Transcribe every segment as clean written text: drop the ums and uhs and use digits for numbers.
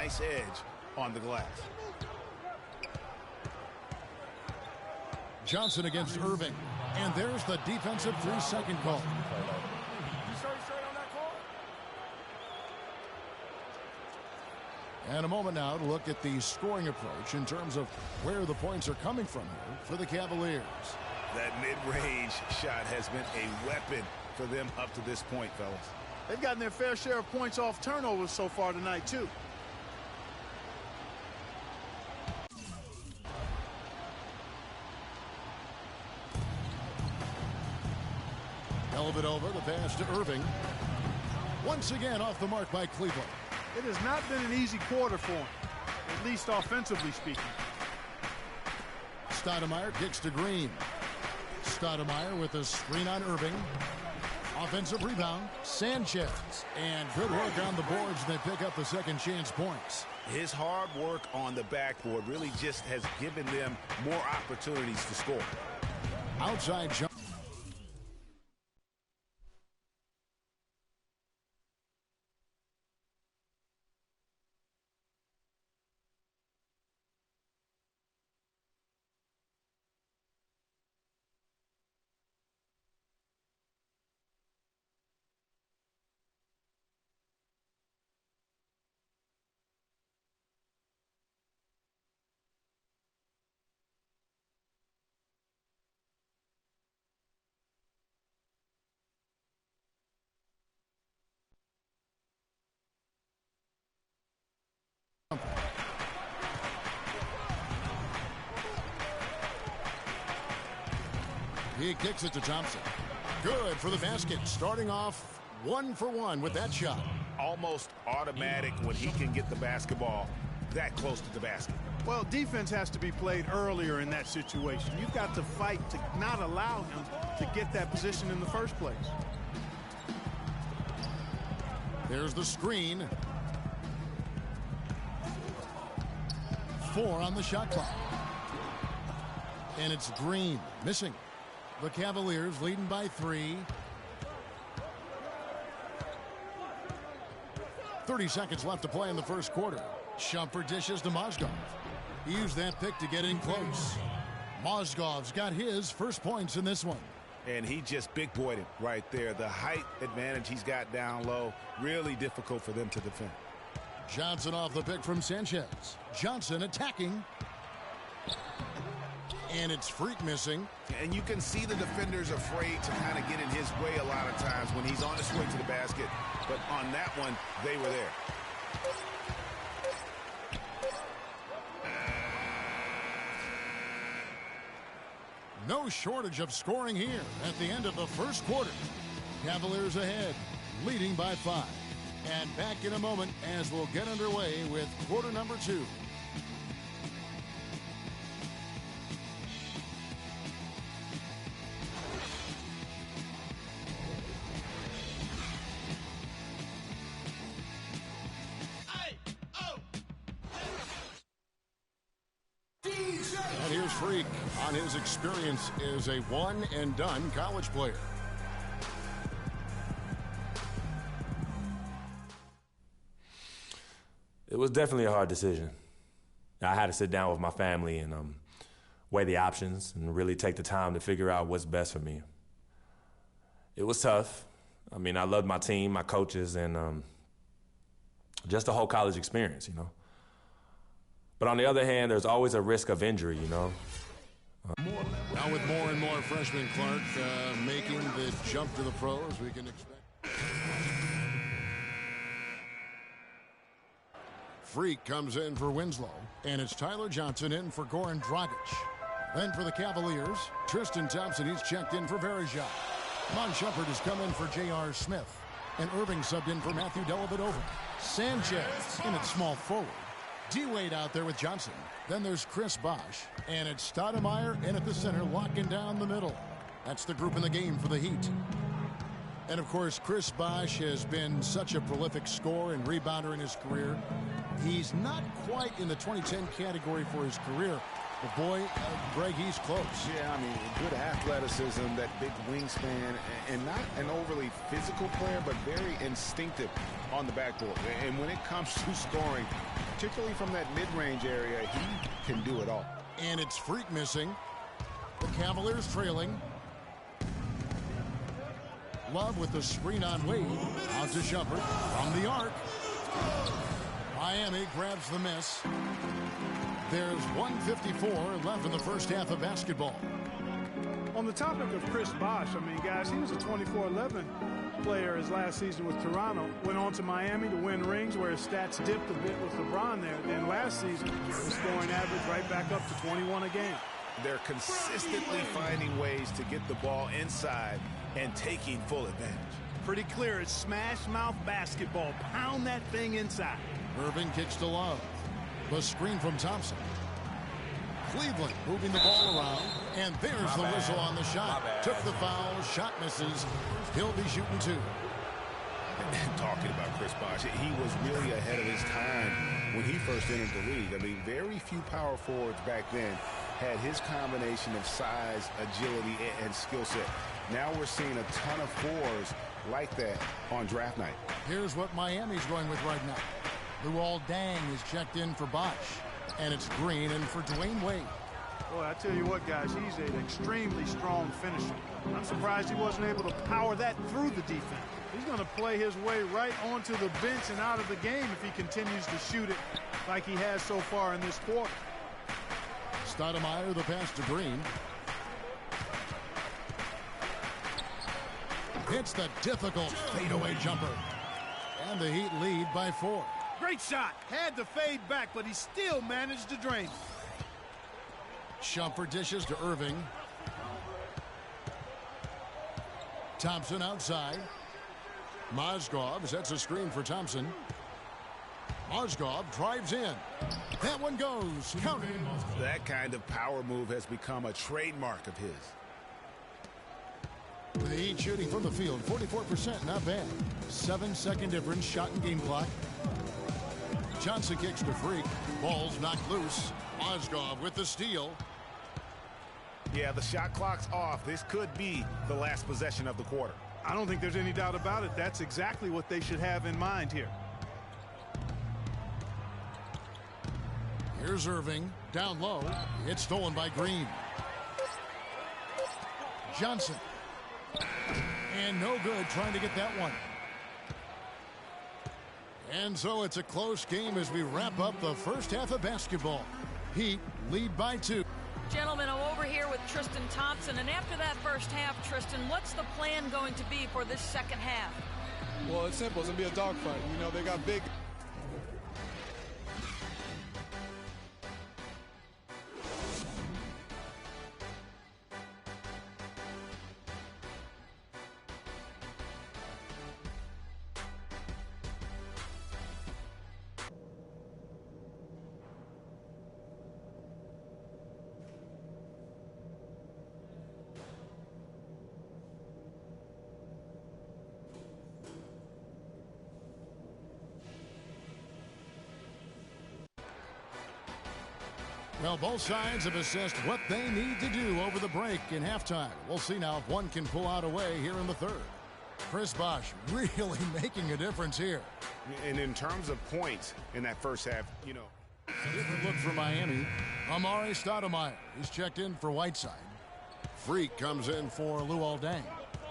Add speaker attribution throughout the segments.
Speaker 1: nice edge on the glass.
Speaker 2: Johnson against Irving. And there's the defensive 3-second call. And a moment now to look at the scoring approach in terms of where the points are coming from here for the Cavaliers.
Speaker 1: That mid-range shot has been a weapon for them up to this point, fellas.
Speaker 3: They've gotten their fair share of points off turnovers so far tonight, too.
Speaker 2: Dellavedova, the pass to Irving. Once again off the mark by Cleveland.
Speaker 3: It has not been an easy quarter for him, at least offensively speaking.
Speaker 2: Stoudemire kicks to Green. Stoudemire with a screen on Irving. Offensive rebound, Sanchez. And good work on the boards. They pick up the second chance points.
Speaker 1: His hard work on the backboard really just has given them more opportunities to score.
Speaker 2: Outside jump. He kicks it to Thompson. Good for the basket. Starting off 1 for 1 with that shot.
Speaker 1: Almost automatic when he can get the basketball that close to the basket.
Speaker 3: Well, defense has to be played earlier in that situation. You've got to fight to not allow him to get that position in the first place.
Speaker 2: There's the screen. 4 on the shot clock. And it's Green missing. The Cavaliers leading by 3. 30 seconds left to play in the first quarter. Shumpert dishes to Mozgov. He used that pick to get in close. Mozgov's got his first points in this one.
Speaker 1: And he just big-boyed it right there. The height advantage he's got down low, really difficult for them to defend.
Speaker 2: Johnson off the pick from Sanchez. Johnson attacking. And it's Freak missing.
Speaker 1: And you can see the defenders afraid to kind of get in his way a lot of times when he's on his way to the basket. But on that one, they were there.
Speaker 2: No shortage of scoring here at the end of the first quarter. Cavaliers ahead, leading by 5. And back in a moment as we'll get underway with quarter number 2. And here's Freak on his experience as a one-and-done college player.
Speaker 4: It was definitely a hard decision. I had to sit down with my family and weigh the options and really take the time to figure out what's best for me. It was tough. I mean, I loved my team, my coaches, and just the whole college experience, you know. But on the other hand, there's always a risk of injury, you know.
Speaker 2: Now with more and more freshmen, Clark, making the jump to the pros, we can expect. Freak comes in for Winslow, and it's Tyler Johnson in for Goran Dragic. Then for the Cavaliers, Tristan Thompson, he's checked in for Verejao. Mon Shumpert has come in for J.R. Smith, and Irving subbed in for Matthew Dellavedova. Sanchez in at small forward. D-Wade out there with Johnson. Then there's Chris Bosh, and it's Stoudemire in at the center, locking down the middle. That's the group in the game for the Heat. And, of course, Chris Bosh has been such a prolific scorer and rebounder in his career. He's not quite in the 2010 category for his career. But, boy, Greg, he's close.
Speaker 1: Yeah, I mean, good athleticism, that big wingspan, and not an overly physical player, but very instinctive on the backboard. And when it comes to scoring, particularly from that mid-range area. He can do it all.
Speaker 2: And it's Freak missing. The Cavaliers trailing. Love with the screen on Wade. Out to Shumpert from the arc. Miami grabs the miss. There's 1:54 left in the first half of basketball.
Speaker 3: On the topic of Chris Bosh, I mean, guys, he was a 24-11 player his last season with Toronto. Went on to Miami to win rings where his stats dipped a bit with LeBron there. Then last season, his scoring average right back up to 21 a game.
Speaker 1: They're consistently finding ways to get the ball inside and taking full advantage.
Speaker 3: Pretty clear, it's smash mouth basketball. Pound that thing inside.
Speaker 2: Irving kicks to Love. The screen from Thompson. Cleveland moving the ball around. And there's the whistle on the shot. Took the foul. Shot misses. He'll be shooting two.
Speaker 1: Talking about Chris Bosh, he was really ahead of his time when he first entered the league. I mean, very few power forwards back then had his combination of size, agility, and skill set. Now we're seeing a ton of fours like that on draft night.
Speaker 2: Here's what Miami's going with right now. Luol Deng is checked in for Bosh. And it's Green in for Dwayne Wade.
Speaker 3: Boy, I tell you what, guys, he's an extremely strong finisher. I'm surprised he wasn't able to power that through the defense. He's going to play his way right onto the bench and out of the game if he continues to shoot it like he has so far in this quarter.
Speaker 2: Stoudemire, the pass to Green. Hits the difficult fadeaway jumper. And the Heat lead by 4.
Speaker 3: Great shot. Had to fade back, but he still managed to drain.
Speaker 2: Shumpert dishes to Irving. Thompson outside. Mozgov sets a screen for Thompson. Mozgov drives in. That one goes. Counted.
Speaker 1: That kind of power move has become a trademark of his.
Speaker 2: With the Heat shooting from the field, 44%, not bad. 7-second difference, shot and game clock. Johnson kicks to Freak. Ball's knocked loose. Mozgov with the steal.
Speaker 1: Yeah, the shot clock's off. This could be the last possession of the quarter.
Speaker 3: I don't think there's any doubt about it. That's exactly what they should have in mind here.
Speaker 2: Here's Irving. Down low. It's stolen by Green. Johnson. And no good trying to get that one. And so it's a close game as we wrap up the first half of basketball. Heat lead by 2.
Speaker 5: Gentlemen, I'm over here with Tristan Thompson, and after that first half, Tristan, what's the plan going to be for this second half?
Speaker 6: Well, it's simple. It's going to be a dogfight. You know, they got big.
Speaker 2: Well, both sides have assessed what they need to do over the break in halftime. We'll see now if one can pull out a way here in the third. Chris Bosh really making a difference here.
Speaker 1: And in terms of points in that first half, you know.
Speaker 2: Different look for Miami. Amari Stoudemire is checked in for Whiteside. Freak comes in for Luol Deng.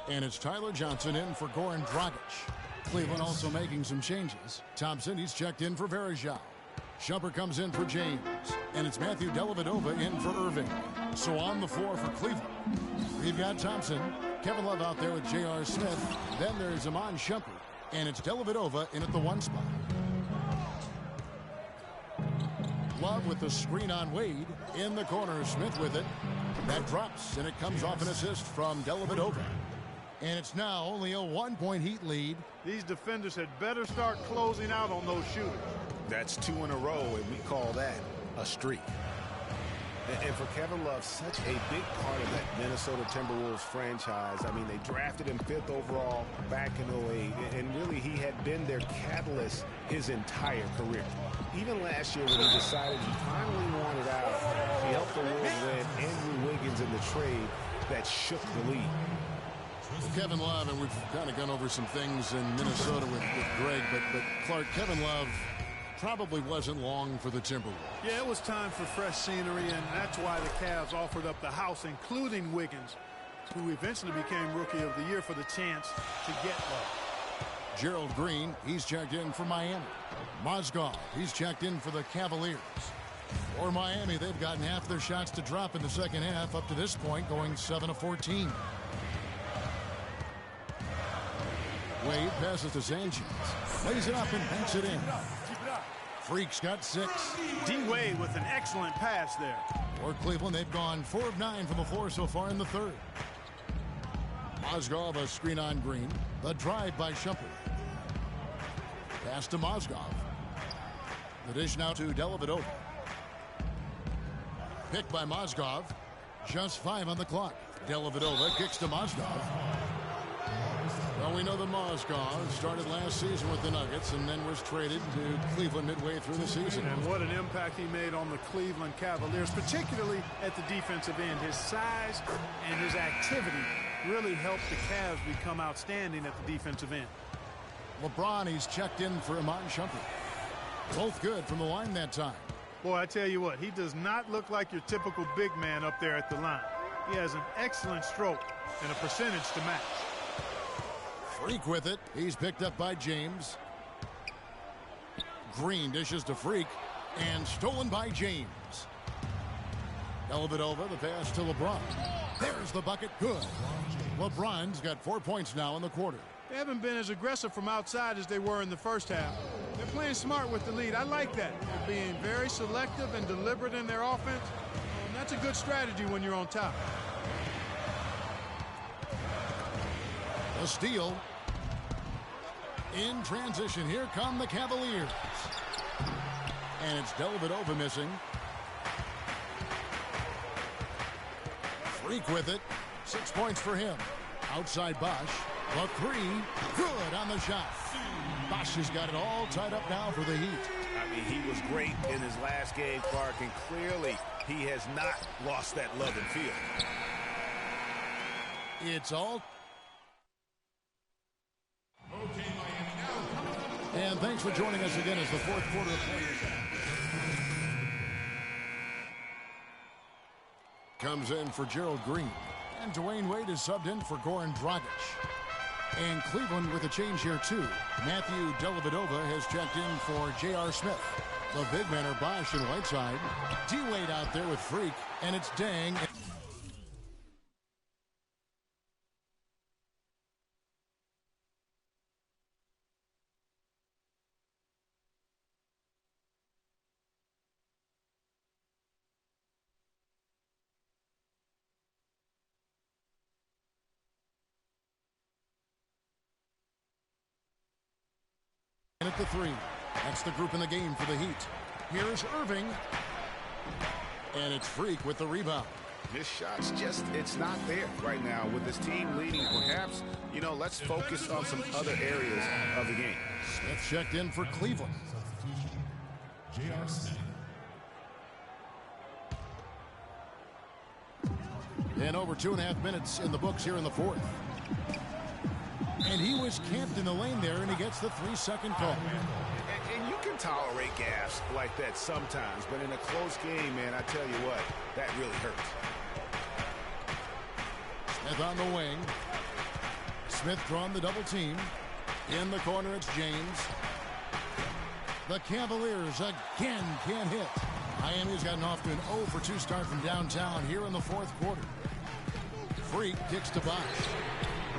Speaker 2: And it's Tyler Johnson in for Goran Dragic. Cleveland also making some changes. Thompson, he's checked in for Verejao. Shumpert comes in for James. And it's Matthew Dellavedova in for Irving. So on the floor for Cleveland, we've got Thompson, Kevin Love out there with J.R. Smith. Then there's Iman Shumpert. And it's Dellavedova in at the 1 spot. Love with the screen on Wade. In the corner, Smith with it. That drops, and it comes off an assist from Dellavedova. And it's now only a 1-point Heat lead.
Speaker 3: These defenders had better start closing out on those shooters.
Speaker 1: That's 2 in a row, and we call that a streak. And for Kevin Love, such a big part of that Minnesota Timberwolves franchise. I mean, they drafted him 5th overall back in 08, and really he had been their catalyst his entire career. Even last year when he decided he finally wanted out, he helped the Wolves win Andrew Wiggins in the trade that shook the league.
Speaker 2: Kevin Love, and we've kind of gone over some things in Minnesota with Greg, but Clark, Kevin Love probably wasn't long for the Timberwolves.
Speaker 3: Yeah, it was time for fresh scenery, and that's why the Cavs offered up the house, including Wiggins, who eventually became Rookie of the Year, for the chance to get love.
Speaker 2: Gerald Green, he's checked in for Miami. Mozgov, he's checked in for the Cavaliers. For Miami, they've gotten half their shots to drop in the second half up to this point, going 7 of 14. Wade passes to Sanchez. Lays it up and banks it in. Freak's got 6.
Speaker 3: D-Wade with an excellent pass there.
Speaker 2: For Cleveland, they've gone 4 of 9 from the floor so far in the third. Mozgov, a screen on Green. The drive by Shumpert. Pass to Mozgov. The dish now to Dellavedova. Picked by Mozgov. Just 5 on the clock. Dellavedova kicks to Mozgov. Well, we know that Mozgov started last season with the Nuggets and then was traded to Cleveland midway through the season.
Speaker 3: And what an impact he made on the Cleveland Cavaliers, particularly at the defensive end. His size and his activity really helped the Cavs become outstanding at the defensive end.
Speaker 2: LeBron, he's checked in for Iman Shumpert. Both good from the line that time.
Speaker 3: Boy, I tell you what, he does not look like your typical big man up there at the line. He has an excellent stroke and a percentage to match.
Speaker 2: Freak with it. He's picked up by James. Green dishes to Freak and stolen by James. Dellavedova, the pass to LeBron. There's the bucket. Good. LeBron's got 4 points now in the quarter.
Speaker 3: They haven't been as aggressive from outside as they were in the first half. They're playing smart with the lead. I like that. They're being very selective and deliberate in their offense. And that's a good strategy when you're on top.
Speaker 2: A steal. In transition, here come the Cavaliers. And it's Dellavedova missing. Freak with it. 6 points for him. Outside Bosch. The 3. Good on the shot. Bosch has got it all tied up now for the Heat.
Speaker 1: I mean, he was great in his last game, Clark, and clearly he has not lost that love and feel.
Speaker 2: It's all. And thanks for joining us again as the fourth quarter of play comes in for Gerald Green. And Dwayne Wade is subbed in for Goran Dragic. And Cleveland with a change here, too. Matthew Dellavedova has checked in for J.R. Smith. The big men are Bosch and Whiteside. D-Wade out there with Freak. And it's Dang. At the 3. That's the group in the game for the Heat. Here's Irving. And it's Freak with the rebound.
Speaker 1: His shot's just, it's not there right now. With his team leading, perhaps, let's focus on some other areas of the game.
Speaker 2: Smith checked in for Cleveland.
Speaker 7: J.R. Smith.
Speaker 2: And over 2.5 minutes in the books here in the fourth. And he was camped in the lane there, and he gets the 3-second call.
Speaker 1: And you can tolerate gas like that sometimes, but in a close game, man, I tell you what, that really hurts.
Speaker 2: Smith on the wing. Smith drawn the double team. In the corner, it's James. The Cavaliers again can't hit. Miami's gotten off to an 0 for 2 start from downtown here in the fourth quarter. Freak kicks to Bosch.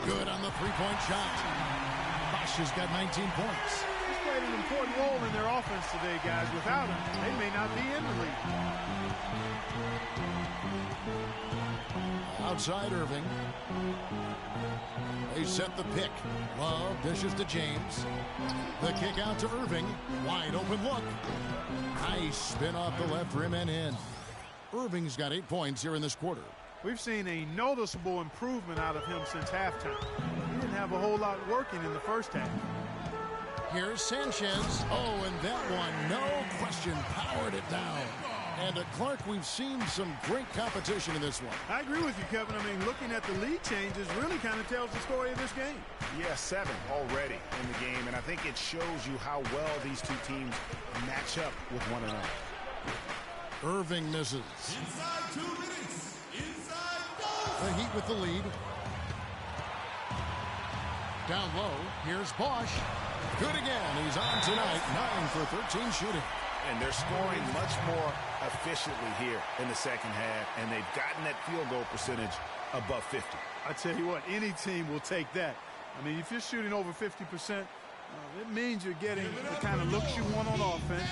Speaker 2: Good on the three-point shot. Bosch has got 19 points.
Speaker 3: He's played an important role in their offense today, guys. Without him, they may not be in the league.
Speaker 2: Outside Irving. They set the pick. Love dishes to James. The kick out to Irving. Wide open look. Nice spin off the left rim and in. Irving's got 8 points here in this quarter.
Speaker 3: We've seen a noticeable improvement out of him since halftime. He didn't have a whole lot working in the first half.
Speaker 2: Here's Sanchez. Oh, and that one, no question, powered it down. And at Clark, we've seen some great competition in this one.
Speaker 3: I agree with you, Kevin. I mean, looking at the lead changes really kind of tells the story of this game.
Speaker 1: Yeah, 7 already in the game, and I think it shows you how well these two teams match up with one another.
Speaker 2: Irving misses.
Speaker 7: Inside 2 minutes. Inside goal.
Speaker 2: The Heat with the lead. Down low, here's Bosch. Good again. He's on tonight. 9 for 13 shooting.
Speaker 1: And they're scoring much more efficiently here in the second half, and they've gotten that field goal percentage above 50.
Speaker 3: I tell you what, any team will take that. I mean, if you're shooting over 50%, it means you're getting the kind of looks you want on offense,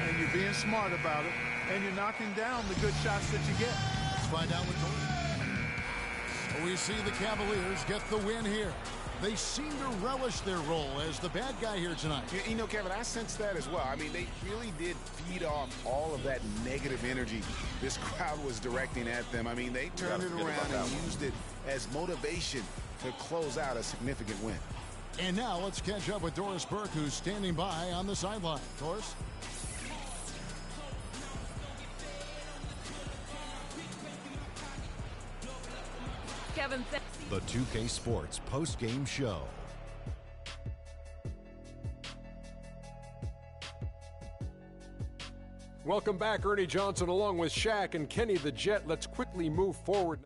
Speaker 3: and you're being smart about it, and you're knocking down the good shots that you get.
Speaker 2: Let's find out what goes. We see the Cavaliers get the win here. They seem to relish their role as the bad guy here tonight.
Speaker 1: You know, Kevin, I sense that as well. I mean, they really did feed off all of that negative energy this crowd was directing at them. I mean, they turned it around and used it as motivation to close out a significant win.
Speaker 2: And now let's catch up with Doris Burke, who's standing by on the sideline. Doris?
Speaker 5: Kevin,
Speaker 8: the 2K Sports post-game show.
Speaker 9: Welcome back, Ernie Johnson, along with Shaq and Kenny the Jet. Let's quickly move forward.